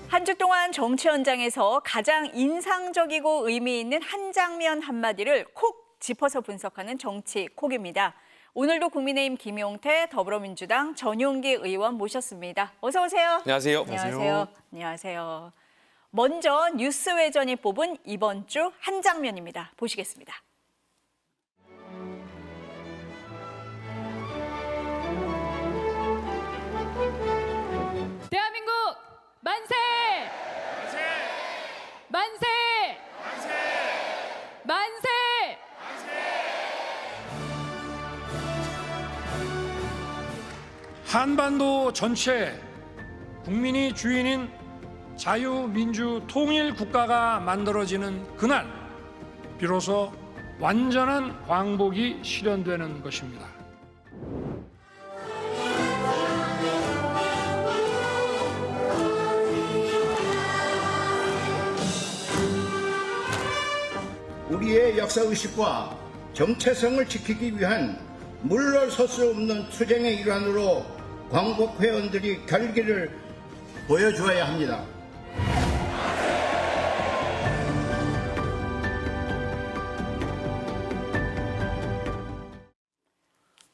한 주 동안 정치 현장에서 가장 인상적이고 의미 있는 한 장면 한마디를 콕 짚어서 분석하는 정치 콕입니다. 오늘도 국민의힘 김용태, 더불어민주당 전용기 의원 모셨습니다. 어서 오세요. 안녕하세요. 안녕하세요. 안녕하세요. 먼저 뉴스외전이 뽑은 이번 주 한 장면입니다. 보시겠습니다. 대한민국 만세! 만세! 만세! 만세! 한반도 전체 국민이 주인인 자유민주 통일 국가가 만들어지는 그날 비로소 완전한 광복이 실현되는 것입니다. 우리의 역사의식과 정체성을 지키기 위한 물러설 수 없는 투쟁의 일환으로 광복회원들이 결기를 보여주어야 합니다.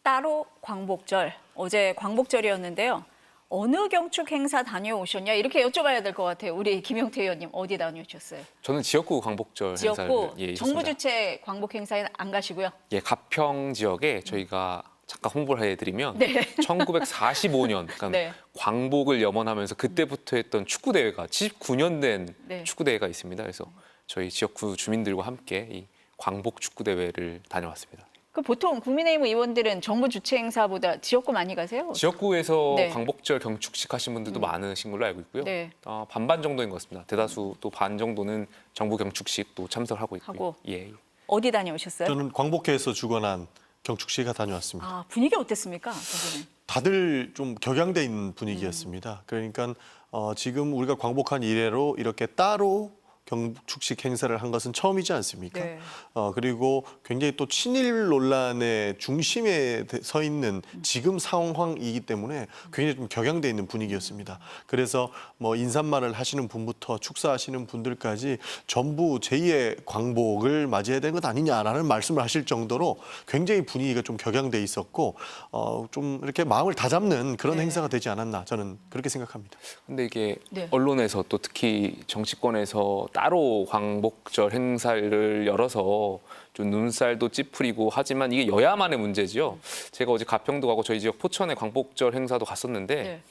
따로 광복절, 어제 광복절이었는데요. 어느 경축 행사 다녀오셨냐 이렇게 여쭤봐야 될 것 같아요. 우리 김용태 의원님 어디 다녀오셨어요? 저는 지역구 광복절 지역구 행사를 정부 있었습니다. 주최 광복 행사에 안 가시고요. 예, 가평 지역에 저희가 잠깐 홍보를 해드리면 네. 1945년 그러니까 네. 광복을 염원하면서 그때부터 했던 축구 대회가 79년 된 네. 축구 대회가 있습니다. 그래서 저희 지역구 주민들과 함께 이 광복 축구 대회를 다녀왔습니다. 그 보통 국민의힘 의원들은 정부 주최 행사보다 지역구 많이 가세요? 지역구에서 네. 광복절 경축식 하신 분들도 많으신 걸로 알고 있고요. 네. 반반 정도인 것 같습니다. 대다수 또 반 정도는 정부 경축식 또 참석하고 있고요. 하고. 예. 어디 다녀오셨어요? 저는 광복회에서 주관한 경축시가 다녀왔습니다. 아, 분위기 어땠습니까? 거기는? 다들 좀 격양돼 있는 분위기였습니다. 그러니까 지금 우리가 광복한 이래로 이렇게 따로 경축식 행사를 한 것은 처음이지 않습니까? 네. 그리고 굉장히 또 친일 논란의 중심에 서 있는 지금 상황이기 때문에 굉장히 좀 격양돼 있는 분위기였습니다. 그래서 뭐 인사말을 하시는 분부터 축사하시는 분들까지 전부 제2의 광복을 맞이해야 되는 것 아니냐라는 말씀을 하실 정도로 굉장히 분위기가 좀 격양돼 있었고 좀 이렇게 마음을 다잡는 그런 네. 행사가 되지 않았나 저는 그렇게 생각합니다. 근데 이게 네. 언론에서 또 특히 정치권에서 따로 광복절 행사를 열어서 좀 눈살도 찌푸리고 하지만 이게 여야만의 문제지요. 제가 어제 가평도 가고 저희 지역 포천에 광복절 행사도 갔었는데 네.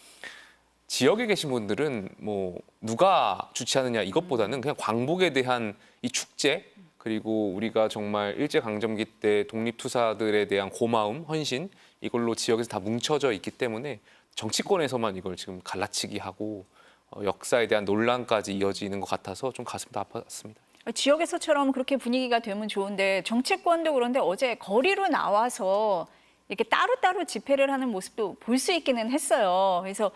지역에 계신 분들은 뭐 누가 주최하느냐 이것보다는 그냥 광복에 대한 이 축제 그리고 우리가 정말 일제강점기 때 독립투사들에 대한 고마움, 헌신 이걸로 지역에서 다 뭉쳐져 있기 때문에 정치권에서만 이걸 지금 갈라치기 하고 역사에 대한 논란까지 이어지는 것 같아서 좀 가슴도 아팠습니다. 지역에서처럼 그렇게 분위기가 되면 좋은데 정치권도 그런데 어제 거리로 나와서 이렇게 따로따로 집회를 하는 모습도 볼 수 있기는 했어요. 그래서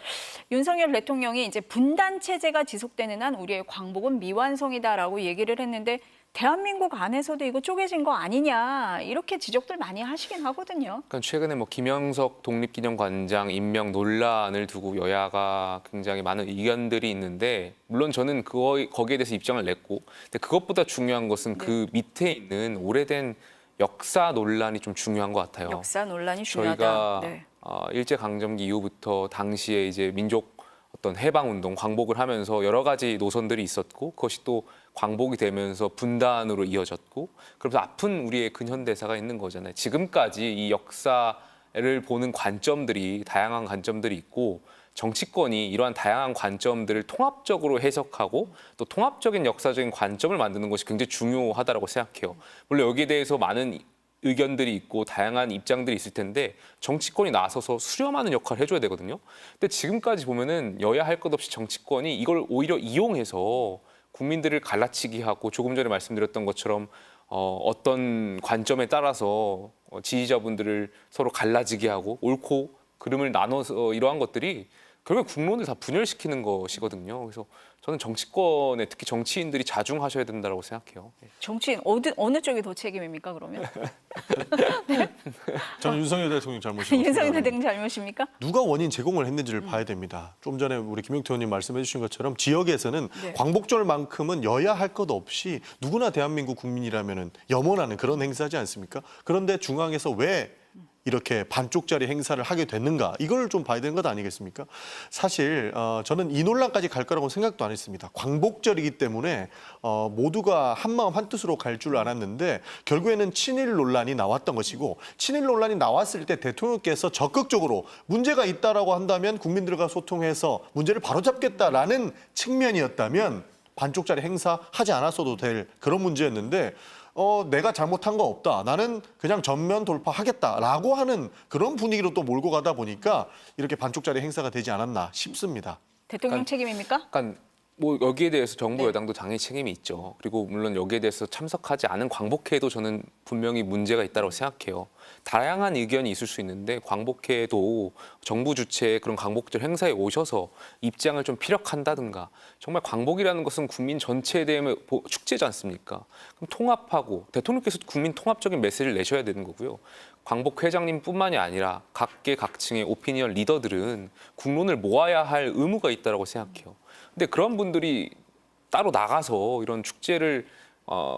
윤석열 대통령이 이제 분단 체제가 지속되는 한 우리의 광복은 미완성이다라고 얘기를 했는데 대한민국 안에서도 이거 쪼개진 거 아니냐 이렇게 지적들 많이 하시긴 하거든요. 그러니까 최근에 뭐 김영석 독립기념관장 임명 논란을 두고 여야가 굉장히 많은 의견들이 있는데 물론 저는 거기에 대해서 입장을 냈고 근데 그것보다 중요한 것은 그 밑에 있는 오래된 역사 논란이 좀 중요한 것 같아요. 역사 논란이 중요하다. 저희가 네. 일제강점기 이후부터 당시에 이제 민족 어떤 해방운동, 광복을 하면서 여러 가지 노선들이 있었고 그것이 또 광복이 되면서 분단으로 이어졌고 그러면서 아픈 우리의 근현대사가 있는 거잖아요. 지금까지 이 역사를 보는 관점들이 다양한 관점들이 있고 정치권이 이러한 다양한 관점들을 통합적으로 해석하고 또 통합적인 역사적인 관점을 만드는 것이 굉장히 중요하다고 생각해요. 물론 여기에 대해서 많은 의견들이 있고 다양한 입장들이 있을 텐데 정치권이 나서서 수렴하는 역할을 해줘야 되거든요. 근데 지금까지 보면은 여야 할 것 없이 정치권이 이걸 오히려 이용해서 국민들을 갈라치기 하고 조금 전에 말씀드렸던 것처럼 어떤 관점에 따라서 지지자분들을 서로 갈라지게 하고 옳고 그름을 나눠서 이러한 것들이 결국 국론을 다 분열시키는 것이거든요. 그래서 저는 정치권에 특히 정치인들이 자중하셔야 된다고 생각해요. 정치인 어느 쪽이 더 책임입니까 그러면? 저는 윤석열 대통령 잘못이라고 윤석열 생각합니다. 대통령 잘못입니까? 누가 원인 제공을 했는지를 봐야 됩니다. 좀 전에 우리 김용태 의원님 말씀해 주신 것처럼 지역에서는 네. 광복절만큼은 여야 할 것 없이 누구나 대한민국 국민이라면 염원하는 그런 행사지 않습니까? 그런데 중앙에서 왜 이렇게 반쪽짜리 행사를 하게 됐는가 이걸 좀 봐야 되는 것 아니겠습니까? 사실 저는 이 논란까지 갈 거라고 생각도 안 했습니다. 광복절이기 때문에 모두가 한마음 한뜻으로 갈 줄 알았는데 결국에는 친일 논란이 나왔던 것이고 친일 논란이 나왔을 때 대통령께서 적극적으로 문제가 있다라고 한다면 국민들과 소통해서 문제를 바로잡겠다라는 측면이었다면 반쪽짜리 행사 하지 않았어도 될 그런 문제였는데 내가 잘못한 거 없다. 나는 그냥 전면 돌파하겠다라고 하는 그런 분위기로 또 몰고 가다 보니까 이렇게 반쪽짜리 행사가 되지 않았나 싶습니다. 대통령 책임입니까? 약간 뭐 여기에 대해서 정부 네. 여당도 당연히 책임이 있죠. 그리고 물론 여기에 대해서 참석하지 않은 광복회에도 저는 분명히 문제가 있다고 생각해요. 다양한 의견이 있을 수 있는데 광복회도 정부 주최의 그런 광복절 행사에 오셔서 입장을 좀 피력한다든가 정말 광복이라는 것은 국민 전체에 대한 축제지 않습니까? 그럼 통합하고 대통령께서 국민 통합적인 메시지를 내셔야 되는 거고요. 광복 회장님뿐만이 아니라 각계 각층의 오피니언 리더들은 국론을 모아야 할 의무가 있다고 생각해요. 근데 그런 분들이 따로 나가서 이런 축제를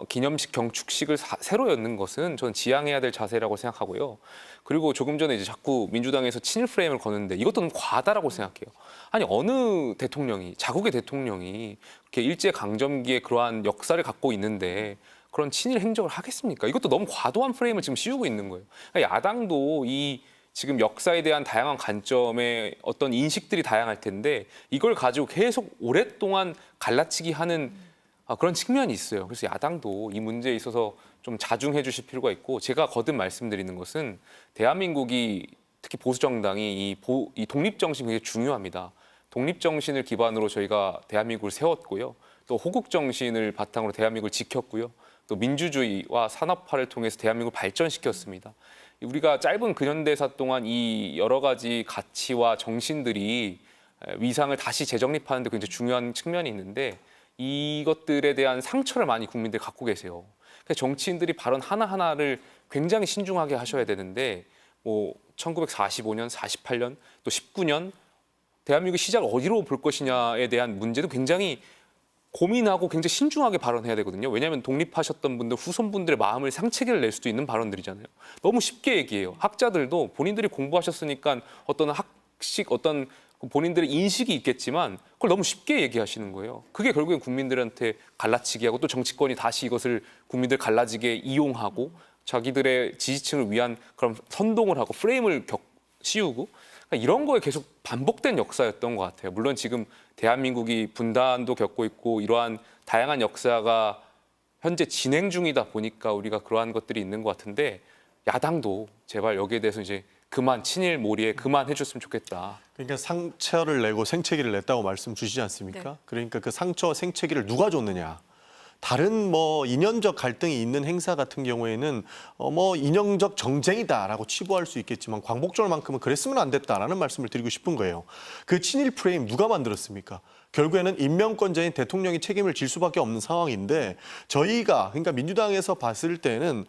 기념식, 경축식을 새로 여는 것은 저는 지양해야 될 자세라고 생각하고요. 그리고 조금 전에 이제 자꾸 민주당에서 친일 프레임을 거는데 이것도 너무 과하다라고 생각해요. 아니 어느 대통령이 자국의 대통령이 이렇게 일제 강점기에 그러한 역사를 갖고 있는데 그런 친일 행적을 하겠습니까? 이것도 너무 과도한 프레임을 지금 씌우고 있는 거예요. 그러니까 야당도 이 지금 역사에 대한 다양한 관점의 어떤 인식들이 다양할 텐데 이걸 가지고 계속 오랫동안 갈라치기 하는 그런 측면이 있어요. 그래서 야당도 이 문제에 있어서 좀 자중해 주실 필요가 있고 제가 거듭 말씀드리는 것은 대한민국이 특히 보수 정당이 이 독립 정신이 굉장히 중요합니다. 독립 정신을 기반으로 저희가 대한민국을 세웠고요. 또 호국 정신을 바탕으로 대한민국을 지켰고요. 또 민주주의와 산업화를 통해서 대한민국을 발전시켰습니다. 우리가 짧은 근현대사 동안 이 여러 가지 가치와 정신들이 위상을 다시 재정립하는 데 굉장히 중요한 측면이 있는데 이것들에 대한 상처를 많이 국민들이 갖고 계세요. 그래서 정치인들이 발언 하나하나를 굉장히 신중하게 하셔야 되는데 뭐 1945년, 48년, 또 19년 대한민국 시작을 어디로 볼 것이냐에 대한 문제도 굉장히 고민하고 굉장히 신중하게 발언해야 되거든요. 왜냐하면 독립하셨던 분들, 후손분들의 마음을 상처를 낼 수도 있는 발언들이잖아요. 너무 쉽게 얘기해요. 학자들도 본인들이 공부하셨으니까 어떤 본인들의 인식이 있겠지만 그걸 너무 쉽게 얘기하시는 거예요. 그게 결국엔 국민들한테 갈라치기 하고 또 정치권이 다시 이것을 국민들 갈라지게 이용하고 자기들의 지지층을 위한 그런 선동을 하고 프레임을 씌우고 그러니까 이런 거에 계속 반복된 역사였던 것 같아요. 물론 지금 대한민국이 분단도 겪고 있고 이러한 다양한 역사가 현재 진행 중이다 보니까 우리가 그러한 것들이 있는 것 같은데 야당도 제발 여기에 대해서 이제 그만 친일 몰이에 그만 해줬으면 좋겠다. 그러니까 상처를 내고 생채기를 냈다고 말씀 주시지 않습니까? 네. 그러니까 그 상처 생채기를 누가 줬느냐? 다른 뭐 이념적 갈등이 있는 행사 같은 경우에는 뭐 이념적 정쟁이다라고 치부할 수 있겠지만 광복절만큼은 그랬으면 안 됐다라는 말씀을 드리고 싶은 거예요. 그 친일 프레임 누가 만들었습니까? 결국에는 임명권자인 대통령이 책임을 질 수밖에 없는 상황인데 저희가 그러니까 민주당에서 봤을 때는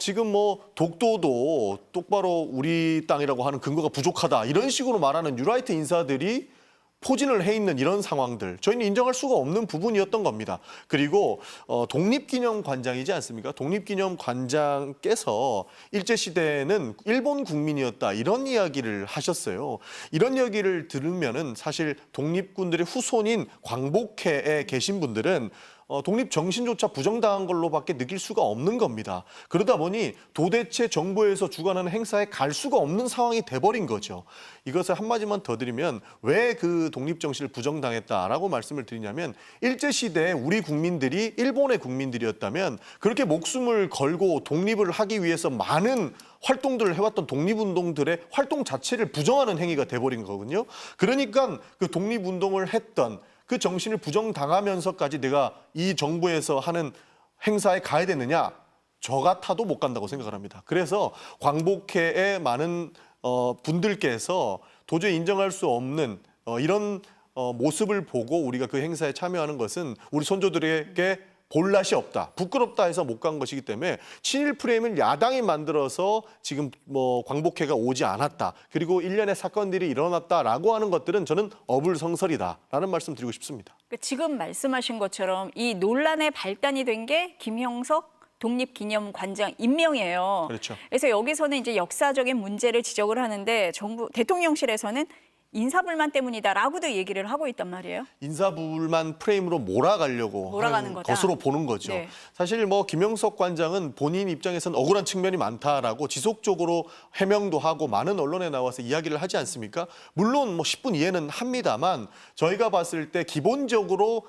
지금 뭐 독도도 똑바로 우리 땅이라고 하는 근거가 부족하다 이런 식으로 말하는 뉴라이트 인사들이 포진을 해 있는 이런 상황들 저희는 인정할 수가 없는 부분이었던 겁니다. 그리고 독립기념관장이지 않습니까? 독립기념관장께서 일제시대에는 일본 국민이었다 이런 이야기를 하셨어요. 이런 이야기를 들으면은 사실 독립군들의 후손인 광복회에 계신 분들은 독립 정신조차 부정당한 걸로밖에 느낄 수가 없는 겁니다. 그러다 보니 도대체 정부에서 주관하는 행사에 갈 수가 없는 상황이 돼버린 거죠. 이것을 한마디만 더 드리면 왜 그 독립 정신을 부정당했다라고 말씀을 드리냐면 일제시대에 우리 국민들이 일본의 국민들이었다면 그렇게 목숨을 걸고 독립을 하기 위해서 많은 활동들을 해왔던 독립운동들의 활동 자체를 부정하는 행위가 돼버린 거거든요. 그러니까 그 독립운동을 했던 그 정신을 부정당하면서까지 내가 이 정부에서 하는 행사에 가야 되느냐? 저 같아도 못 간다고 생각을 합니다. 그래서 광복회의 많은 분들께서 도저히 인정할 수 없는 이런 모습을 보고 우리가 그 행사에 참여하는 것은 우리 손조들에게 볼낯이 없다, 부끄럽다 해서 못 간 것이기 때문에 친일 프레임을 야당이 만들어서 지금 뭐 광복회가 오지 않았다, 그리고 일련의 사건들이 일어났다라고 하는 것들은 저는 어불성설이다라는 말씀 드리고 싶습니다. 그러니까 지금 말씀하신 것처럼 이 논란의 발단이 된 게 김형석 독립기념관장 임명이에요. 그렇죠. 그래서 여기서는 이제 역사적인 문제를 지적을 하는데 정부 대통령실에서는 인사불만 때문이다라고도 얘기를 하고 있단 말이에요. 인사불만 프레임으로 몰아가려고 몰아가는 하는 거다. 것으로 보는 거죠. 네. 사실 뭐 김영석 관장은 본인 입장에서는 억울한 측면이 많다라고 지속적으로 해명도 하고 많은 언론에 나와서 이야기를 하지 않습니까? 물론 뭐 10분 이해는 합니다만 저희가 봤을 때 기본적으로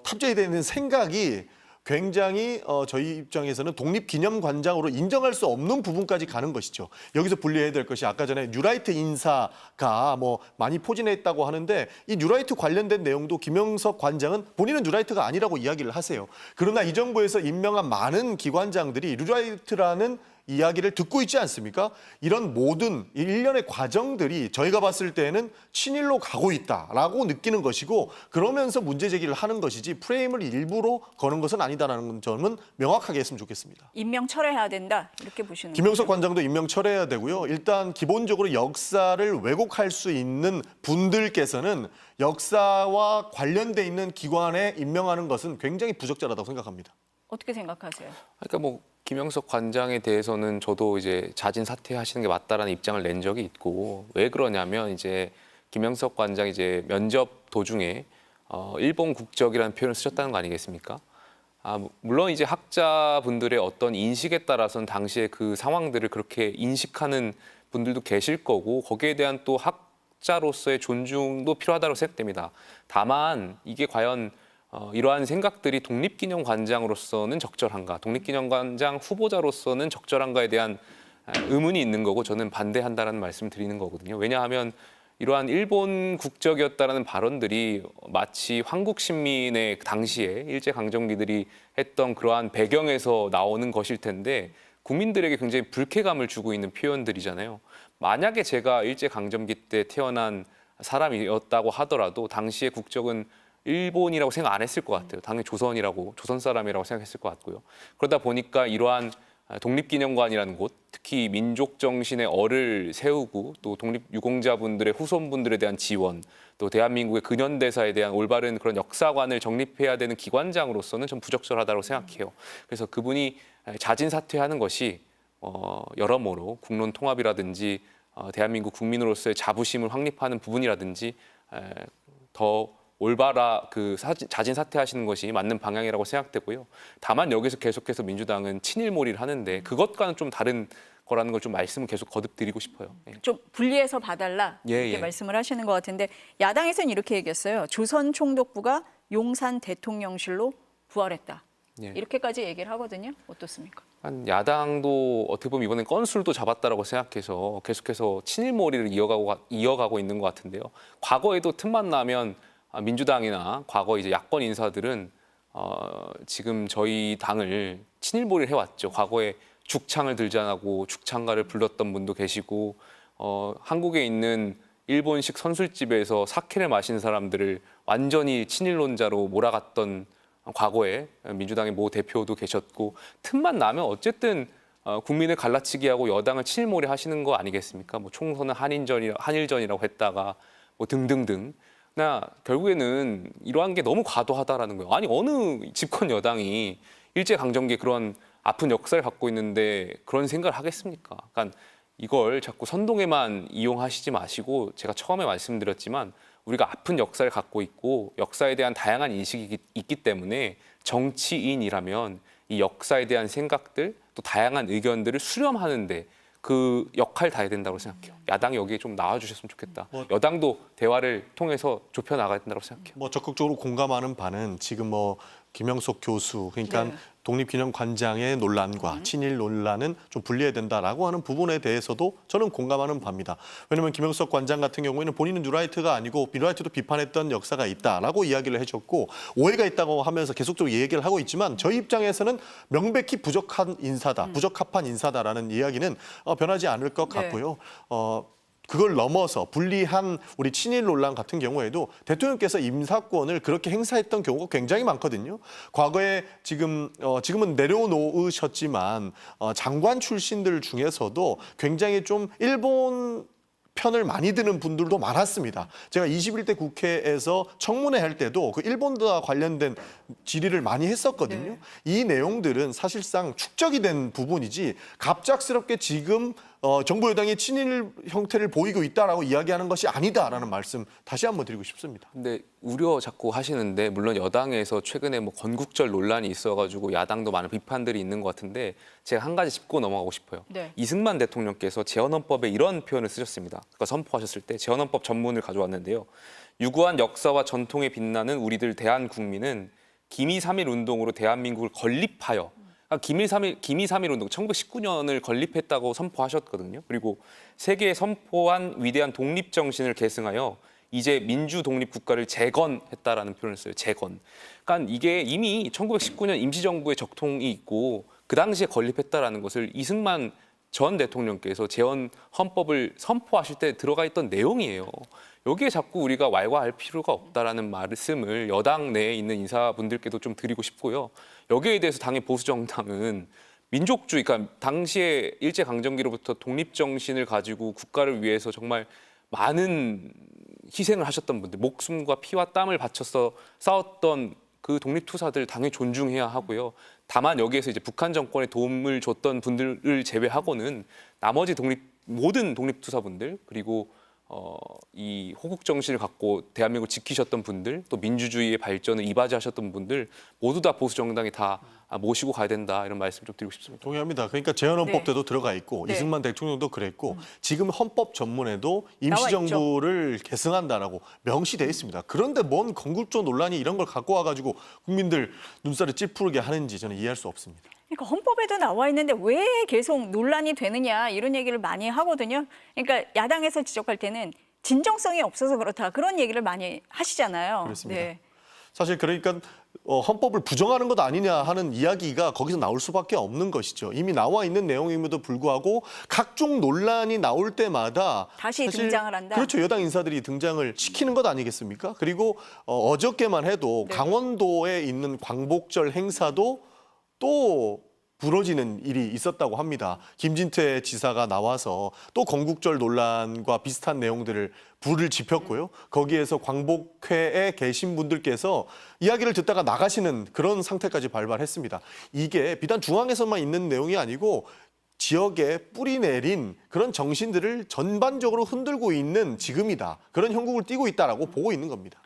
탑재되는 생각이 굉장히 저희 입장에서는 독립기념관장으로 인정할 수 없는 부분까지 가는 것이죠. 여기서 분리해야 될 것이 아까 전에 뉴라이트 인사가 뭐 많이 포진했다고 하는데 이 뉴라이트 관련된 내용도 김영석 관장은 본인은 뉴라이트가 아니라고 이야기를 하세요. 그러나 이 정부에서 임명한 많은 기관장들이 뉴라이트라는 이야기를 듣고 있지 않습니까? 이런 모든 일련의 과정들이 저희가 봤을 때는 친일로 가고 있다라고 느끼는 것이고 그러면서 문제 제기를 하는 것이지 프레임을 일부러 거는 것은 아니다라는 점은 명확하게 했으면 좋겠습니다. 임명 철회해야 된다 이렇게 보시는 김영석 거죠? 관장도 임명 철회해야 되고요. 일단 기본적으로 역사를 왜곡할 수 있는 분들께서는 역사와 관련돼 있는 기관에 임명하는 것은 굉장히 부적절하다고 생각합니다. 어떻게 생각하세요? 그러니까 뭐 김영석 관장에 대해서는 저도 이제 자진 사퇴하시는 게 맞다라는 입장을 낸 적이 있고, 왜 그러냐면 이제 김영석 관장이 이제 면접 도중에 일본 국적이라는 표현을 쓰셨다는 거 아니겠습니까? 물론 이제 학자분들의 어떤 인식에 따라서는 당시에 그 상황들을 그렇게 인식하는 분들도 계실 거고 거기에 대한 또 학자로서의 존중도 필요하다고 생각됩니다. 다만 이게 과연 이러한 생각들이 독립기념관장으로서는 적절한가, 독립기념관장 후보자로서는 적절한가에 대한 의문이 있는 거고 저는 반대한다라는 말씀을 드리는 거거든요. 왜냐하면 이러한 일본 국적이었다라는 발언들이 마치 황국 신민의 당시에 일제강점기들이 했던 그러한 배경에서 나오는 것일 텐데 국민들에게 굉장히 불쾌감을 주고 있는 표현들이잖아요. 만약에 제가 일제강점기 때 태어난 사람이었다고 하더라도 당시의 국적은 일본이라고 생각 안 했을 것 같아요. 당연히 조선이라고, 조선 사람이라고 생각했을 것 같고요. 그러다 보니까 이러한 독립기념관이라는 곳, 특히 민족 정신의 얼을 세우고 또 독립유공자분들의 후손분들에 대한 지원, 또 대한민국의 근현대사에 대한 올바른 그런 역사관을 정립해야 되는 기관장으로서는 좀 부적절하다고 생각해요. 그래서 그분이 자진 사퇴하는 것이 여러모로 국론 통합이라든지 대한민국 국민으로서의 자부심을 확립하는 부분이라든지 더 올바라 자진 사퇴하시는 것이 맞는 방향이라고 생각되고요. 다만 여기서 계속해서 민주당은 친일몰이를 하는데 그것과는 좀 다른 거라는 걸 좀 말씀을 계속 거듭드리고 싶어요. 예. 좀 분리해서 봐달라 이렇게 말씀을 하시는 것 같은데 야당에서는 이렇게 얘기했어요. 조선 총독부가 용산 대통령실로 부활했다. 예. 이렇게까지 얘기를 하거든요. 어떻습니까? 야당도 어떻게 보면 이번엔 건술도 잡았다라고 생각해서 계속해서 친일몰이를 이어가고 있는 것 같은데요. 과거에도 틈만 나면 민주당이나 과거 이제 야권 인사들은 지금 저희 당을 친일몰이를 해왔죠. 과거에 죽창을 들자고 죽창가를 불렀던 분도 계시고 한국에 있는 일본식 선술집에서 사케를 마신 사람들을 완전히 친일론자로 몰아갔던 과거에 민주당의 모 대표도 계셨고 틈만 나면 어쨌든 국민을 갈라치기 하고 여당을 친일몰이 하시는 거 아니겠습니까? 뭐 총선은 한일전이라고 했다가 뭐 등등등. 결국에는 이러한 게 너무 과도하다라는 거예요. 아니 어느 집권 여당이 일제강점기에 그런 아픈 역사를 갖고 있는데 그런 생각을 하겠습니까? 그러니까 이걸 자꾸 선동에만 이용하시지 마시고 제가 처음에 말씀드렸지만 우리가 아픈 역사를 갖고 있고 역사에 대한 다양한 인식이 있기 때문에 정치인이라면 이 역사에 대한 생각들 또 다양한 의견들을 수렴하는데 그 역할 다해야 된다고 생각해요. 야당이 여기에 좀 나와주셨으면 좋겠다. 여당도 대화를 통해서 좁혀 나가야 된다고 생각해요. 뭐 적극적으로 공감하는 바는 지금 뭐 김영석 교수 그러니까 네. 독립기념관장의 논란과 친일 논란은 좀 분리해야 된다라고 하는 부분에 대해서도 저는 공감하는 바입니다. 왜냐하면 김영석 관장 같은 경우에는 본인은 뉴라이트가 아니고 뉴라이트도 비판했던 역사가 있다라고 이야기를 해줬고 오해가 있다고 하면서 계속적으로 얘기를 하고 있지만 저희 입장에서는 명백히 부적한 인사다, 부적합한 인사다라는 이야기는 변하지 않을 것 같고요. 그걸 넘어서 불리한 우리 친일 논란 같은 경우에도 대통령께서 임사권을 그렇게 행사했던 경우가 굉장히 많거든요. 과거에 지금은 내려놓으셨지만 장관 출신들 중에서도 굉장히 좀 일본 편을 많이 드는 분들도 많았습니다. 제가 21대 국회에서 청문회 할 때도 그 일본과 관련된 질의를 많이 했었거든요. 이 내용들은 사실상 축적이 된 부분이지 갑작스럽게 지금 정부 여당이 친일 형태를 보이고 있다라고 이야기하는 것이 아니다라는 말씀 다시 한번 드리고 싶습니다. 근데 우려 자꾸 하시는데 물론 여당에서 최근에 뭐 건국절 논란이 있어가지고 야당도 많은 비판들이 있는 것 같은데 제가 한 가지 짚고 넘어가고 싶어요. 네. 이승만 대통령께서 재헌헌법에 이런 표현을 쓰셨습니다. 그러니까 선포하셨을 때 재헌헌법 전문을 가져왔는데요. 유구한 역사와 전통에 빛나는 우리들 대한국민은 기미 3.1 운동으로 대한민국을 건립하여 기미 3.1 운동 1919년을 건립했다고 선포하셨거든요. 그리고 세계에 선포한 위대한 독립 정신을 계승하여 이제 민주 독립 국가를 재건했다라는 표현을 써요. 재건. 그러니까 이게 이미 1919년 임시정부의 적통이 있고 그 당시에 건립했다라는 것을 이승만 전 대통령께서 재헌 헌법을 선포하실 때 들어가 있던 내용이에요. 여기에 자꾸 우리가 왈가할 필요가 없다라는 말씀을 여당 내에 있는 인사분들께도 좀 드리고 싶고요. 여기에 대해서 당의 보수 정당은 민족주의, 그러니까 당시에 일제 강점기로부터 독립 정신을 가지고 국가를 위해서 정말 많은 희생을 하셨던 분들, 목숨과 피와 땀을 바쳐서 싸웠던 그 독립투사들 당연히 존중해야 하고요. 다만 여기에서 이제 북한 정권에 도움을 줬던 분들을 제외하고는 나머지 모든 독립투사분들 그리고 이 호국 정신을 갖고 대한민국을 지키셨던 분들, 또 민주주의의 발전을 이바지하셨던 분들 모두 다 보수 정당이 다 모시고 가야 된다 이런 말씀 좀 드리고 싶습니다. 동의합니다. 그러니까 재헌헌법 네. 때도 들어가 있고 네. 이승만 대통령도 그랬고 지금 헌법 전문에도 임시정부를 계승한다라고 명시돼 있습니다. 그런데 뭔 건국조 논란이 이런 걸 갖고 와가지고 국민들 눈살을 찌푸르게 하는지 저는 이해할 수 없습니다. 그러니까 헌법에도 나와 있는데 왜 계속 논란이 되느냐 이런 얘기를 많이 하거든요. 그러니까 야당에서 지적할 때는 진정성이 없어서 그렇다 그런 얘기를 많이 하시잖아요. 그렇습니다. 사실 그러니까 헌법을 부정하는 것 아니냐 하는 이야기가 거기서 나올 수밖에 없는 것이죠. 이미 나와 있는 내용임에도 불구하고 각종 논란이 나올 때마다 다시 사실 등장을 한다? 그렇죠. 여당 인사들이 등장을 시키는 것 아니겠습니까? 그리고 어저께만 해도 네. 강원도에 있는 광복절 행사도 또 부러지는 일이 있었다고 합니다. 김진태 지사가 나와서 또 건국절 논란과 비슷한 내용들을 불을 지폈고요. 거기에서 광복회에 계신 분들께서 이야기를 듣다가 나가시는 그런 상태까지 발발했습니다. 이게 비단 중앙에서만 있는 내용이 아니고 지역에 뿌리 내린 그런 정신들을 전반적으로 흔들고 있는 지금이다. 그런 형국을 띠고 있다라고 보고 있는 겁니다.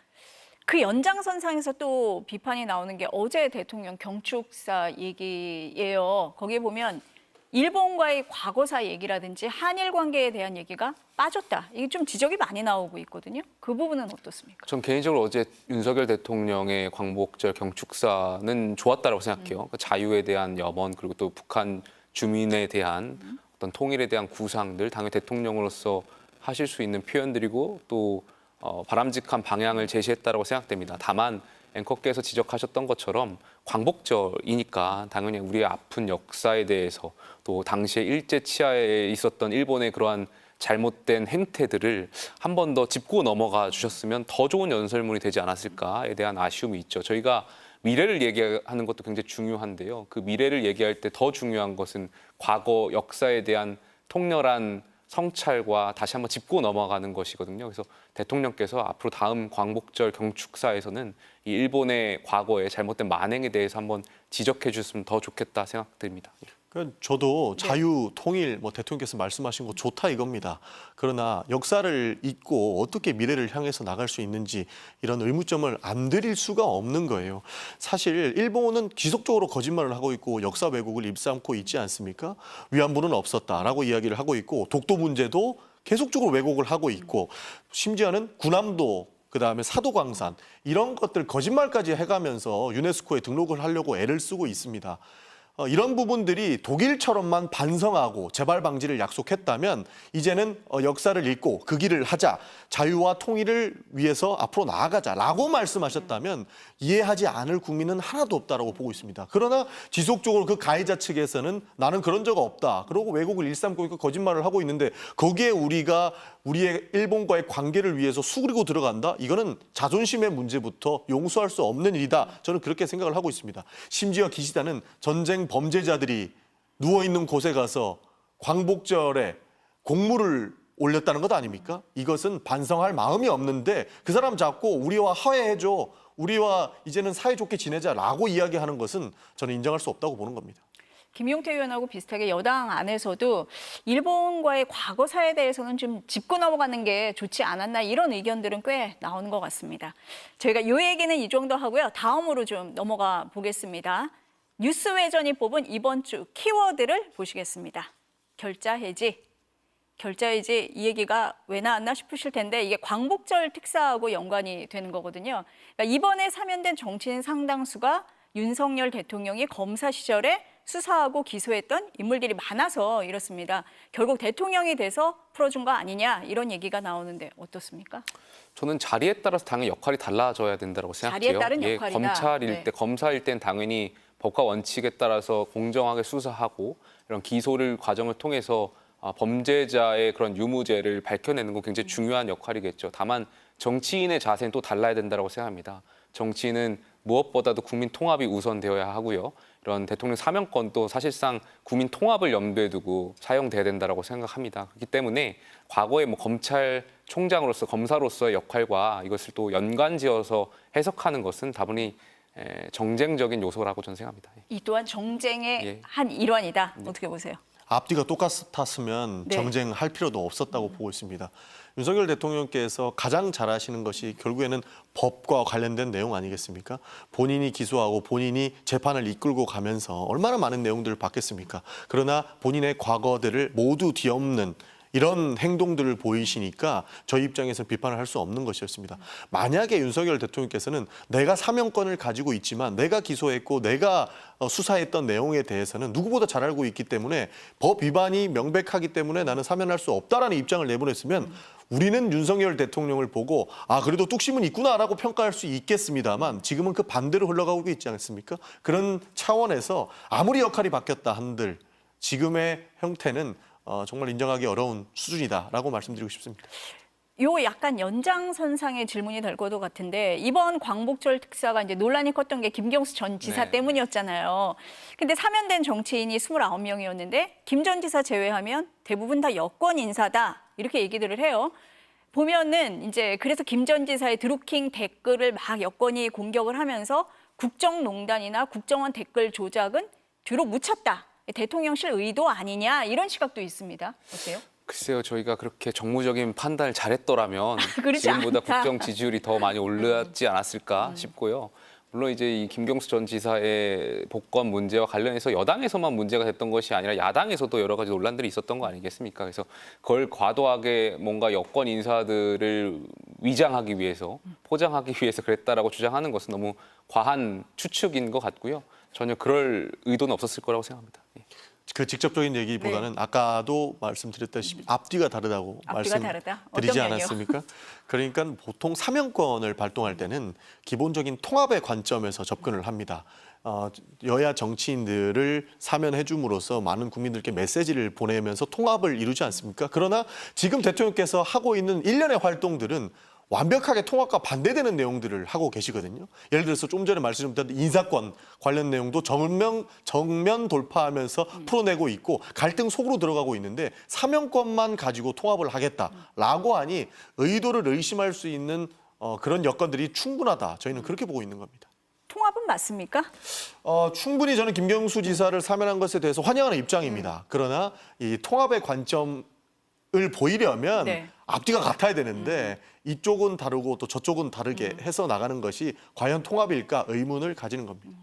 그 연장선상에서 또 비판이 나오는 게 어제 대통령 경축사 얘기예요. 거기에 보면 일본과의 과거사 얘기라든지 한일 관계에 대한 얘기가 빠졌다. 이게 좀 지적이 많이 나오고 있거든요. 그 부분은 어떻습니까? 전 개인적으로 어제 윤석열 대통령의 광복절 경축사는 좋았다고 생각해요. 그 자유에 대한 염원 그리고 또 북한 주민에 대한 어떤 통일에 대한 구상들 당연히 대통령으로서 하실 수 있는 표현들이고 또 바람직한 방향을 제시했다고 생각됩니다. 다만 앵커께서 지적하셨던 것처럼 광복절이니까 당연히 우리의 아픈 역사에 대해서 또 당시에 일제 치하에 있었던 일본의 그러한 잘못된 행태들을 한 번 더 짚고 넘어가 주셨으면 더 좋은 연설문이 되지 않았을까에 대한 아쉬움이 있죠. 저희가 미래를 얘기하는 것도 굉장히 중요한데요. 그 미래를 얘기할 때 더 중요한 것은 과거 역사에 대한 통렬한 성찰과 다시 한번 짚고 넘어가는 것이거든요. 그래서 대통령께서 앞으로 다음 광복절 경축사에서는 이 일본의 과거의 잘못된 만행에 대해서 한번 지적해 주셨으면 더 좋겠다 생각됩니다. 저도 자유, 통일, 대통령께서 말씀하신 거 좋다 이겁니다. 그러나 역사를 잊고 어떻게 미래를 향해서 나갈 수 있는지 이런 의문점을 안 드릴 수가 없는 거예요. 사실 일본은 지속적으로 거짓말을 하고 있고 역사 왜곡을 일삼고 있지 않습니까? 위안부는 없었다라고 이야기를 하고 있고 독도 문제도 계속적으로 왜곡을 하고 있고 심지어는 군함도 그다음에 사도광산 이런 것들 거짓말까지 해가면서 유네스코에 등록을 하려고 애를 쓰고 있습니다. 이런 부분들이 독일처럼만 반성하고 재발 방지를 약속했다면 이제는 역사를 읽고 그 길을 하자, 자유와 통일을 위해서 앞으로 나아가자라고 말씀하셨다면 이해하지 않을 국민은 하나도 없다라고 보고 있습니다. 그러나 지속적으로 그 가해자 측에서는 나는 그런 적 없다. 그러고 왜곡을 일삼고 있고 거짓말을 하고 있는데 거기에 우리가 우리의 일본과의 관계를 위해서 수그리고 들어간다? 이거는 자존심의 문제부터 용서할 수 없는 일이다. 저는 그렇게 생각을 하고 있습니다. 심지어 기시다는 전쟁 범죄자들이 누워있는 곳에 가서 광복절에 공물을 올렸다는 것 아닙니까? 이것은 반성할 마음이 없는데 그 사람 잡고 우리와 화해해줘. 우리와 이제는 사이좋게 지내자라고 이야기하는 것은 저는 인정할 수 없다고 보는 겁니다. 김용태 의원하고 비슷하게 여당 안에서도 일본과의 과거사에 대해서는 좀 짚고 넘어가는 게 좋지 않았나 이런 의견들은 꽤 나오는 것 같습니다. 저희가 이 얘기는 이 정도 하고요. 다음으로 좀 넘어가 보겠습니다. 뉴스외전이 뽑은 이번 주 키워드를 보시겠습니다. 결자 해지. 결자 해지 이 얘기가 왜 나왔나 싶으실 텐데 이게 광복절 특사하고 연관이 되는 거거든요. 그러니까 이번에 사면된 정치인 상당수가 윤석열 대통령이 검사 시절에 수사하고 기소했던 인물들이 많아서 이렇습니다. 결국 대통령이 돼서 풀어준 거 아니냐 이런 얘기가 나오는데 어떻습니까? 저는 자리에 따라서 당연히 역할이 달라져야 된다고 생각해요. 자리에 따른 역할이다. 검찰일 네. 때, 검사일 땐 당연히 법과 원칙에 따라서 공정하게 수사하고 이런 기소를 과정을 통해서 범죄자의 그런 유무죄를 밝혀내는 건 굉장히 중요한 역할이겠죠. 다만 정치인의 자세는 또 달라야 된다고 생각합니다. 정치인은 무엇보다도 국민 통합이 우선되어야 하고요. 이런 대통령 사면권도 사실상 국민 통합을 염두에 두고 사용돼야 된다고 생각합니다. 그렇기 때문에 과거에 뭐 검찰총장으로서 검사로서의 역할과 이것을 또 연관지어서 해석하는 것은 다분히 정쟁적인 요소라고 저는 생각합니다. 이 또한 정쟁의 예. 한 일환이다. 어떻게 보세요? 앞뒤가 똑같았으면 네. 정쟁할 필요도 없었다고 보고 있습니다. 윤석열 대통령께서 가장 잘하시는 것이 결국에는 법과 관련된 내용 아니겠습니까? 본인이 기소하고 본인이 재판을 이끌고 가면서 얼마나 많은 내용들을 받겠습니까? 그러나 본인의 과거들을 모두 뒤엎는 이런 행동들을 보이시니까 저희 입장에서 비판을 할 수 없는 것이었습니다. 만약에 윤석열 대통령께서는 내가 사면권을 가지고 있지만 내가 기소했고 내가 수사했던 내용에 대해서는 누구보다 잘 알고 있기 때문에 법 위반이 명백하기 때문에 나는 사면할 수 없다라는 입장을 내보냈으면 우리는 윤석열 대통령을 보고 그래도 뚝심은 있구나라고 평가할 수 있겠습니다만 지금은 그 반대로 흘러가고 있지 않습니까? 그런 차원에서 아무리 역할이 바뀌었다 한들 지금의 형태는 정말 인정하기 어려운 수준이다라고 말씀드리고 싶습니다. 요 약간 연장선상의 질문이 될 것도 같은데 이번 광복절 특사가 이제 논란이 컸던 게 김경수 전 지사 네. 때문이었잖아요. 근데 사면된 정치인이 29명이었는데 김 전 지사 제외하면 대부분 다 여권 인사다 이렇게 얘기들을 해요. 보면은 이제 그래서 김 전 지사의 드루킹 댓글을 막 여권이 공격을 하면서 국정농단이나 국정원 댓글 조작은 뒤로 묻혔다. 대통령실 의도 아니냐 이런 시각도 있습니다. 어때요? 글쎄요, 저희가 그렇게 정무적인 판단을 잘했더라면 그렇지 지금보다 않다. 국정 지지율이 더 많이 올랐지 않았을까 싶고요. 물론 이제 이 김경수 전 지사의 복권 문제와 관련해서 여당에서만 문제가 됐던 것이 아니라 야당에서도 여러 가지 논란들이 있었던 거 아니겠습니까? 그래서 그걸 과도하게 뭔가 여권 인사들을 위장하기 위해서, 포장하기 위해서 그랬다라고 주장하는 것은 너무 과한 추측인 것 같고요. 전혀 그럴 의도는 없었을 거라고 생각합니다. 예. 그 직접적인 얘기보다는 아까도 말씀드렸다시피 앞뒤가 다르다고 앞뒤가 다르다? 말씀드리지 어떤 면이요? 않았습니까? 그러니까 보통 사면권을 발동할 때는 기본적인 통합의 관점에서 접근을 합니다. 여야 정치인들을 사면해 줌으로써 많은 국민들께 메시지를 보내면서 통합을 이루지 않습니까? 그러나 지금 대통령께서 하고 있는 일련의 활동들은 완벽하게 통합과 반대되는 내용들을 하고 계시거든요. 예를 들어서 좀 전에 말씀드렸던 인사권 관련 내용도 정면 돌파하면서 풀어내고 있고 갈등 속으로 들어가고 있는데 사면권만 가지고 통합을 하겠다라고 하니 의도를 의심할 수 있는 그런 여건들이 충분하다. 저희는 그렇게 보고 있는 겁니다. 통합은 맞습니까? 충분히 저는 김경수 지사를 사면한 것에 대해서 환영하는 입장입니다. 그러나 이 통합의 관점을 보이려면 네. 앞뒤가 같아야 되는데 이쪽은 다르고 또 저쪽은 다르게 해서 나가는 것이 과연 통합일까 의문을 가지는 겁니다.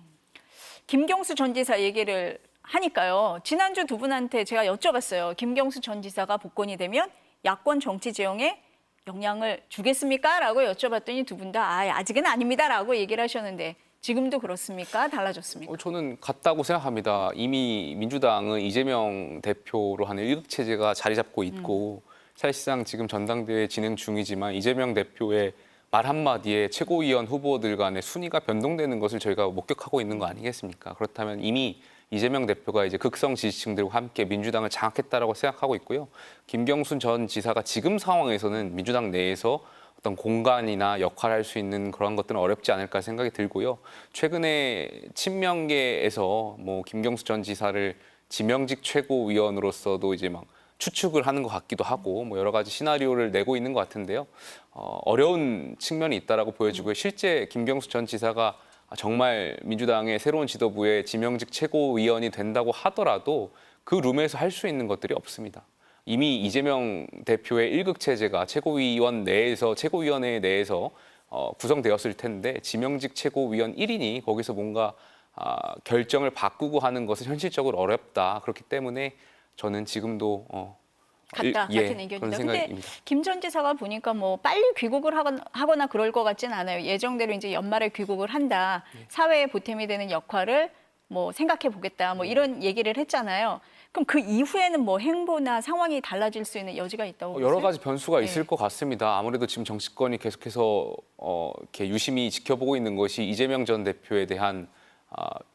김경수 전 지사 얘기를 하니까요. 지난주 두 분한테 제가 여쭤봤어요. 김경수 전 지사가 복권이 되면 야권 정치 지형에 영향을 주겠습니까? 라고 여쭤봤더니 두 분 다 아직은 아닙니다. 라고 얘기를 하셨는데 지금도 그렇습니까? 달라졌습니까? 저는 같다고 생각합니다. 이미 민주당은 이재명 대표로 하는 일극 체제가 자리 잡고 있고 사실상 지금 전당대회 진행 중이지만 이재명 대표의 말 한마디에 최고위원 후보들 간의 순위가 변동되는 것을 저희가 목격하고 있는 거 아니겠습니까? 그렇다면 이미 이재명 대표가 이제 극성 지지층들과 함께 민주당을 장악했다라고 생각하고 있고요. 김경순 전 지사가 지금 상황에서는 민주당 내에서 어떤 공간이나 역할을 할 수 있는 그런 것들은 어렵지 않을까 생각이 들고요. 최근에 친명계에서 뭐 김경수 전 지사를 지명직 최고위원으로서도 이제 막 추측을 하는 것 같기도 하고 뭐 여러 가지 시나리오를 내고 있는 것 같은데요. 어려운 측면이 있다라고 보여지고요. 실제 김경수 전 지사가 정말 민주당의 새로운 지도부의 지명직 최고위원이 된다고 하더라도 그 룸에서 할 수 있는 것들이 없습니다. 이미 이재명 대표의 일극 체제가 최고위원 내에서 최고위원회 내에서 구성되었을 텐데 지명직 최고위원 1인이 거기서 뭔가 결정을 바꾸고 하는 것은 현실적으로 어렵다. 그렇기 때문에 저는 지금도 같다 예, 같은 의견이다. 그런 근데 생각입니다. 김 전 지사가 보니까 뭐 빨리 귀국을 하거나 그럴 것 같지는 않아요. 예정대로 이제 연말에 귀국을 한다. 사회에 보탬이 되는 역할을 뭐 생각해 보겠다. 뭐 이런 얘기를 했잖아요. 그럼 그 이후에는 뭐 행보나 상황이 달라질 수 있는 여지가 있다고 보세요? 여러 가지 변수가 네. 있을 것 같습니다. 아무래도 지금 정치권이 계속해서 이렇게 유심히 지켜보고 있는 것이 이재명 전 대표에 대한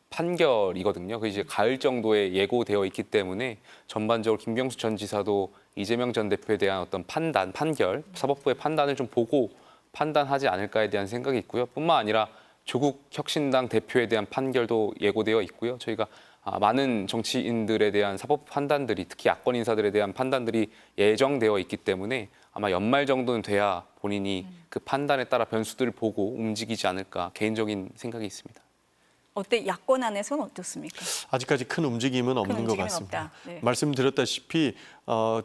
판결이거든요. 그 이제 가을 정도에 예고되어 있기 때문에 전반적으로 김경수 전 지사도 이재명 전 대표에 대한 어떤 판결, 사법부의 판단을 좀 보고 판단하지 않을까에 대한 생각이 있고요. 뿐만 아니라 조국 혁신당 대표에 대한 판결도 예고되어 있고요. 저희가 많은 정치인들에 대한 사법 판단들이 특히 야권 인사들에 대한 판단들이 예정되어 있기 때문에 아마 연말 정도는 돼야 본인이 그 판단에 따라 변수들을 보고 움직이지 않을까 개인적인 생각이 있습니다. 어때 야권 안에서는 어떻습니까? 아직까지 큰 움직임은 없는 것 움직임은 같습니다. 없다. 네. 말씀드렸다시피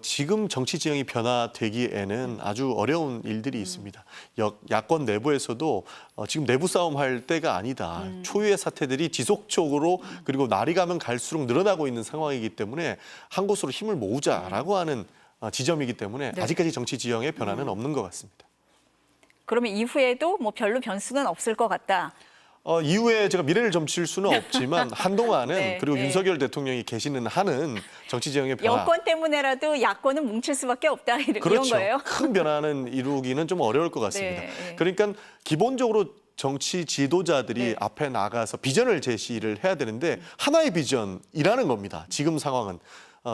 지금 정치 지형이 변화되기에는 아주 어려운 일들이 있습니다. 야권 내부에서도 지금 내부 싸움할 때가 아니다. 초유의 사태들이 지속적으로 그리고 날이 가면 갈수록 늘어나고 있는 상황이기 때문에 한 곳으로 힘을 모으자라고 하는 지점이기 때문에 네. 아직까지 정치 지형의 변화는 없는 것 같습니다. 그러면 이후에도 뭐 별로 변수는 없을 것 같다. 이후에 제가 미래를 점칠 수는 없지만 한동안은 네, 그리고 네. 윤석열 대통령이 계시는 한은 정치 지형의 변화. 여권 때문에라도 야권은 뭉칠 수밖에 없다 이런 그렇죠. 거예요. 큰 변화는 이루기는 좀 어려울 것 같습니다. 네. 그러니까 기본적으로 정치 지도자들이 네. 앞에 나가서 비전을 제시를 해야 되는데 하나의 비전이라는 겁니다. 지금 상황은.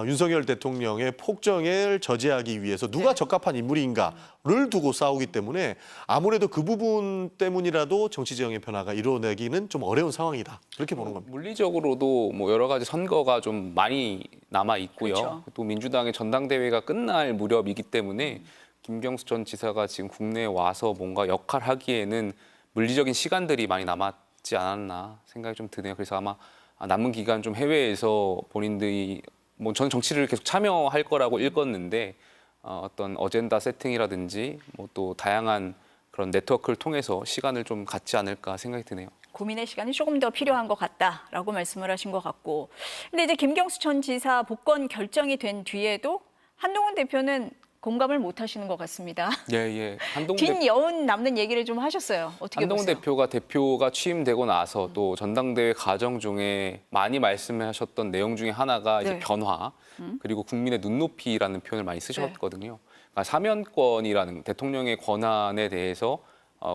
윤석열 대통령의 폭정을 저지하기 위해서 누가 네. 적합한 인물인가를 두고 싸우기 때문에 아무래도 그 부분 때문이라도 정치 지형의 변화가 이루어내기는 좀 어려운 상황이다. 그렇게 보는 겁니다. 물리적으로도 뭐 여러 가지 선거가 좀 많이 남아 있고요. 그렇죠. 또 민주당의 전당대회가 끝날 무렵이기 때문에 김경수 전 지사가 지금 국내에 와서 뭔가 역할하기에는 물리적인 시간들이 많이 남았지 않았나 생각이 좀 드네요. 그래서 아마 남은 기간 좀 해외에서 본인들이 뭐 저는 정치를 계속 참여할 거라고 읽었는데 어떤 어젠다 세팅이라든지 뭐 또 다양한 그런 네트워크를 통해서 시간을 좀 갖지 않을까 생각이 드네요. 고민의 시간이 조금 더 필요한 것 같다라고 말씀을 하신 것 같고. 근데 이제 김경수 전 지사 복권 결정이 된 뒤에도 한동훈 대표는 공감을 못 하시는 것 같습니다. 예. 뒷여운 남는 얘기를 좀 하셨어요. 어떻게 한동훈 보세요? 대표가 취임되고 나서 또 전당대회 과정 중에 많이 말씀하셨던 내용 중에 하나가 이제 네. 변화 그리고 국민의 눈높이라는 표현을 많이 쓰셨거든요. 그러니까 사면권이라는 대통령의 권한에 대해서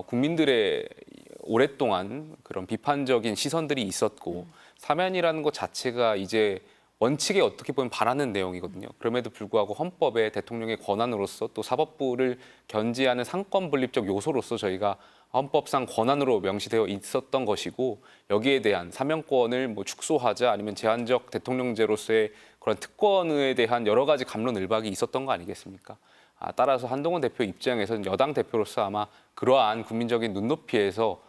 국민들의 오랫동안 그런 비판적인 시선들이 있었고 사면이라는 것 자체가 이제 원칙에 어떻게 보면 바라는 내용이거든요. 그럼에도 불구하고 헌법에 대통령의 권한으로서 또 사법부를 견제하는 상권 분립적 요소로서 저희가 헌법상 권한으로 명시되어 있었던 것이고 여기에 대한 사면권을 뭐 축소하자 아니면 제한적 대통령제로서의 그런 특권에 대한 여러 가지 갑론을박이 있었던 거 아니겠습니까? 따라서 한동훈 대표 입장에서는 여당 대표로서 아마 그러한 국민적인 눈높이에서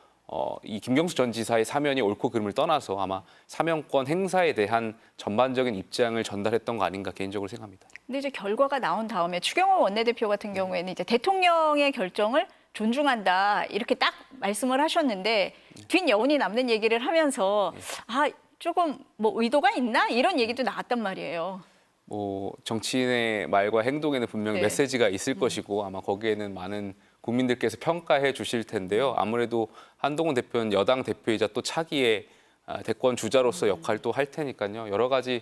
이 김경수 전 지사의 사면이 옳고 그름을 떠나서 아마 사면권 행사에 대한 전반적인 입장을 전달했던 거 아닌가 개인적으로 생각합니다. 근데 이제 결과가 나온 다음에 추경호 원내대표 같은 경우에는 이제 대통령의 결정을 존중한다 이렇게 딱 말씀을 하셨는데 뒷여운이 남는 얘기를 하면서 조금 뭐 의도가 있나 이런 얘기도 나왔단 말이에요. 뭐 정치인의 말과 행동에는 분명히 네. 메시지가 있을 것이고 아마 거기에는 많은 국민들께서 평가해 주실 텐데요. 아무래도 한동훈 대표는 여당 대표이자 또 차기의 대권 주자로서 역할도 할 테니까요. 여러 가지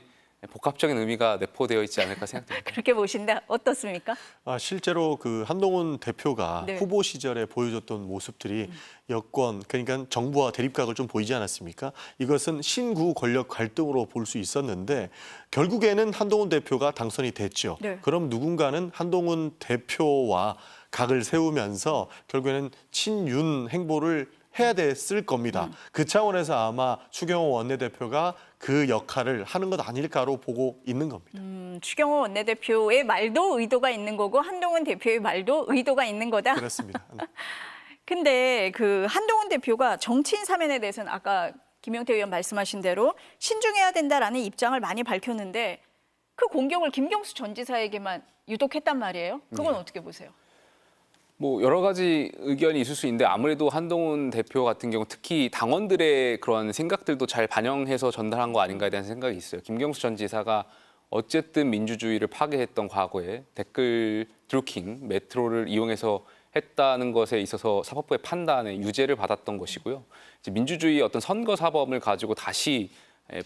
복합적인 의미가 내포되어 있지 않을까 생각됩니다. 그렇게 보신다. 어떻습니까? 실제로 그 한동훈 대표가 네. 후보 시절에 보여줬던 모습들이 여권, 그러니까 정부와 대립각을 좀 보이지 않았습니까? 이것은 신구 권력 갈등으로 볼 수 있었는데 결국에는 한동훈 대표가 당선이 됐죠. 네. 그럼 누군가는 한동훈 대표와 각을 세우면서 결국에는 친윤 행보를 해야 됐을 겁니다. 그 차원에서 아마 추경호 원내대표가 그 역할을 하는 것 아닐까로 보고 있는 겁니다. 추경호 원내대표의 말도 의도가 있는 거고 한동훈 대표의 말도 의도가 있는 거다. 그렇습니다. 근데 그 한동훈 대표가 정치인 사면에 대해서는 아까 김용태 의원 말씀하신 대로 신중해야 된다라는 입장을 많이 밝혔는데 그 공격을 김경수 전 지사에게만 유독 했단 말이에요. 그건 어떻게 보세요? 뭐 여러 가지 의견이 있을 수 있는데 아무래도 한동훈 대표 같은 경우 특히 당원들의 그런 생각들도 잘 반영해서 전달한 거 아닌가에 대한 생각이 있어요. 김경수 전 지사가 어쨌든 민주주의를 파괴했던 과거에 댓글 드루킹, 메트로를 이용해서 했다는 것에 있어서 사법부의 판단에 유죄를 받았던 것이고요. 이제 민주주의 어떤 선거 사범을 가지고 다시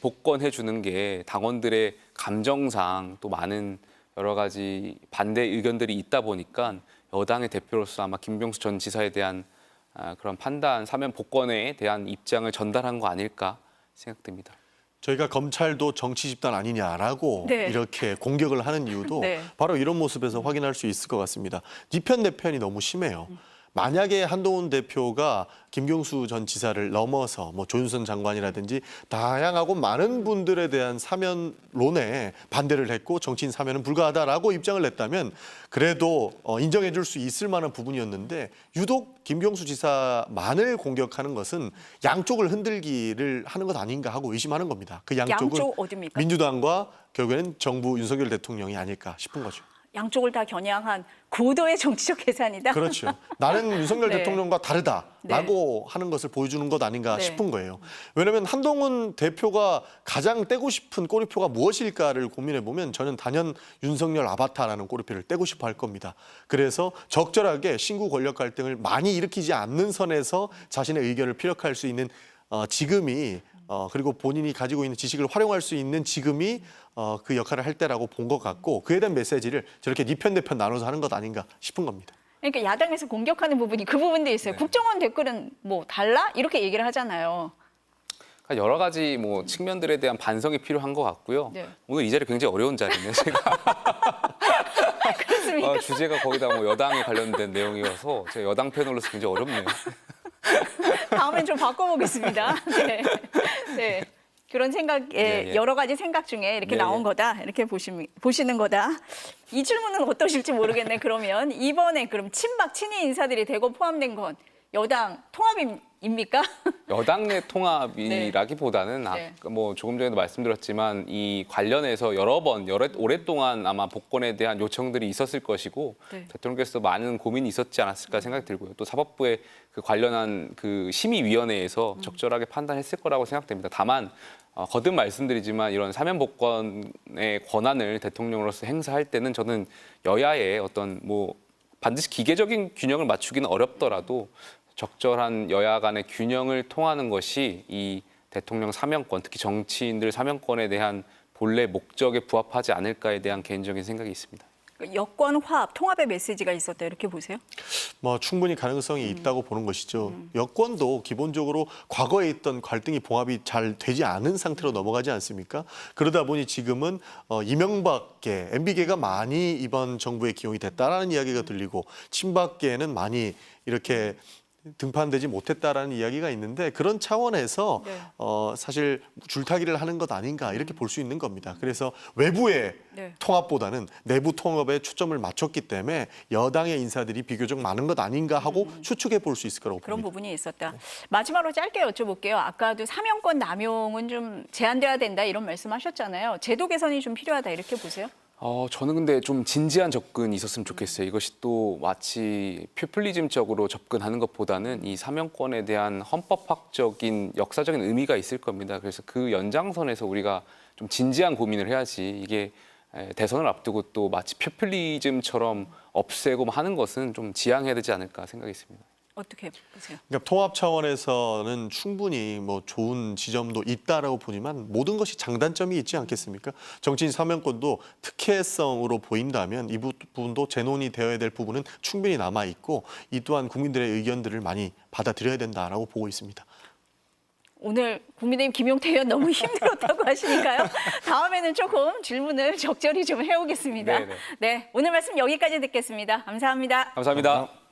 복권해 주는 게 당원들의 감정상 또 많은 여러 가지 반대 의견들이 있다 보니까 여당의 대표로서 아마 김경수 전 지사에 대한 그런 판단, 사면 복권에 대한 입장을 전달한 거 아닐까 생각됩니다. 저희가 검찰도 정치 집단 아니냐라고 네. 이렇게 공격을 하는 이유도 네. 바로 이런 모습에서 확인할 수 있을 것 같습니다. 네 편 내 편이 너무 심해요. 만약에 한동훈 대표가 김경수 전 지사를 넘어서 뭐 조윤선 장관이라든지 다양하고 많은 분들에 대한 사면론에 반대를 했고 정치인 사면은 불가하다라고 입장을 냈다면 그래도 인정해 줄 수 있을 만한 부분이었는데 유독 김경수 지사만을 공격하는 것은 양쪽을 흔들기를 하는 것 아닌가 하고 의심하는 겁니다. 그 양쪽은 양쪽 어디입니까? 민주당과 결국에는 정부 윤석열 대통령이 아닐까 싶은 거죠. 양쪽을 다 겨냥한 고도의 정치적 계산이다. 그렇죠. 나는 윤석열 네. 대통령과 다르다라고 하는 것을 보여주는 것 아닌가 네. 싶은 거예요. 왜냐하면 한동훈 대표가 가장 떼고 싶은 꼬리표가 무엇일까를 고민해 보면 저는 단연 윤석열 아바타라는 꼬리표를 떼고 싶어 할 겁니다. 그래서 적절하게 신구 권력 갈등을 많이 일으키지 않는 선에서 자신의 의견을 피력할 수 있는 지금이 그리고 본인이 가지고 있는 지식을 활용할 수 있는 지금이 그 역할을 할 때라고 본 것 같고 그에 대한 메시지를 저렇게 네 편 내 편 나눠서 하는 것 아닌가 싶은 겁니다. 그러니까 야당에서 공격하는 부분이 그 부분도 있어요. 네. 국정원 댓글은 뭐 달라? 이렇게 얘기를 하잖아요. 그러니까 여러 가지 뭐 측면들에 대한 반성이 필요한 것 같고요. 네. 오늘 이 자리 굉장히 어려운 자리네요. 제가 그렇습니까? 주제가 거기다 뭐 여당에 관련된 내용이어서 제가 여당 패널로서 굉장히 어렵네요. 다음엔 좀 바꿔보겠습니다. 네. 네. 그런 생각에 예, 예. 여러 가지 생각 중에 이렇게 예, 나온 예. 거다. 이렇게 보시는 거다. 이 질문은 어떠실지 모르겠네. 그러면 이번에 그럼 친박 친이 인사들이 대거 포함된 건 여당 통합입니까? 여당 내 통합이라기보다는 네. 뭐 조금 전에도 말씀드렸지만 이 관련해서 오랫동안 아마 복권에 대한 요청들이 있었을 것이고 네. 대통령께서 많은 고민이 있었지 않았을까 생각이 들고요. 또 사법부의 그 관련한 그 심의위원회에서 적절하게 판단했을 거라고 생각됩니다. 다만 거듭 말씀드리지만 이런 사면 복권의 권한을 대통령으로서 행사할 때는 저는 여야의 어떤 뭐 반드시 기계적인 균형을 맞추기는 어렵더라도 적절한 여야 간의 균형을 통하는 것이 이 대통령 사면권, 특히 정치인들 사면권에 대한 본래 목적에 부합하지 않을까에 대한 개인적인 생각이 있습니다. 여권 화합, 통합의 메시지가 있었다. 이렇게 보세요? 뭐 충분히 가능성이 있다고 보는 것이죠. 여권도 기본적으로 과거에 있던 갈등이 봉합이 잘 되지 않은 상태로 넘어가지 않습니까? 그러다 보니 지금은 이명박계, MB계가 많이 이번 정부에 기용이 됐다라는 이야기가 들리고 친박계는 많이 이렇게 등판되지 못했다라는 이야기가 있는데 그런 차원에서 네. 사실 줄타기를 하는 것 아닌가 이렇게 볼 수 있는 겁니다. 그래서 외부의 네. 통합보다는 내부 통합에 초점을 맞췄기 때문에 여당의 인사들이 비교적 많은 것 아닌가 하고 추측해 볼 수 있을 거라고 그런 봅니다. 부분이 있었다. 마지막으로 짧게 여쭤볼게요. 아까도 사면권 남용은 좀 제한돼야 된다 이런 말씀하셨잖아요. 제도 개선이 좀 필요하다 이렇게 보세요? 저는 근데 좀 진지한 접근이 있었으면 좋겠어요. 이것이 또 마치 퓨플리즘적으로 접근하는 것보다는 이 사면권에 대한 헌법학적인 역사적인 의미가 있을 겁니다. 그래서 그 연장선에서 우리가 좀 진지한 고민을 해야지 이게 대선을 앞두고 또 마치 퓨플리즘처럼 없애고 하는 것은 좀 지양해야 되지 않을까 생각이 있습니다. 어떻게 보세요? 그러니까 통합 차원에서는 충분히 뭐 좋은 지점도 있다라고 보지만 모든 것이 장단점이 있지 않겠습니까? 정치인 사면권도 특혜성으로 보인다면 이 부분도 재논의 되어야 될 부분은 충분히 남아 있고 이 또한 국민들의 의견들을 많이 받아들여야 된다라고 보고 있습니다. 오늘 국민의힘 김용태 의원 너무 힘들었다고 하시니까요. 다음에는 조금 질문을 적절히 좀 해오겠습니다. 네네. 네, 오늘 말씀 여기까지 듣겠습니다. 감사합니다. 감사합니다.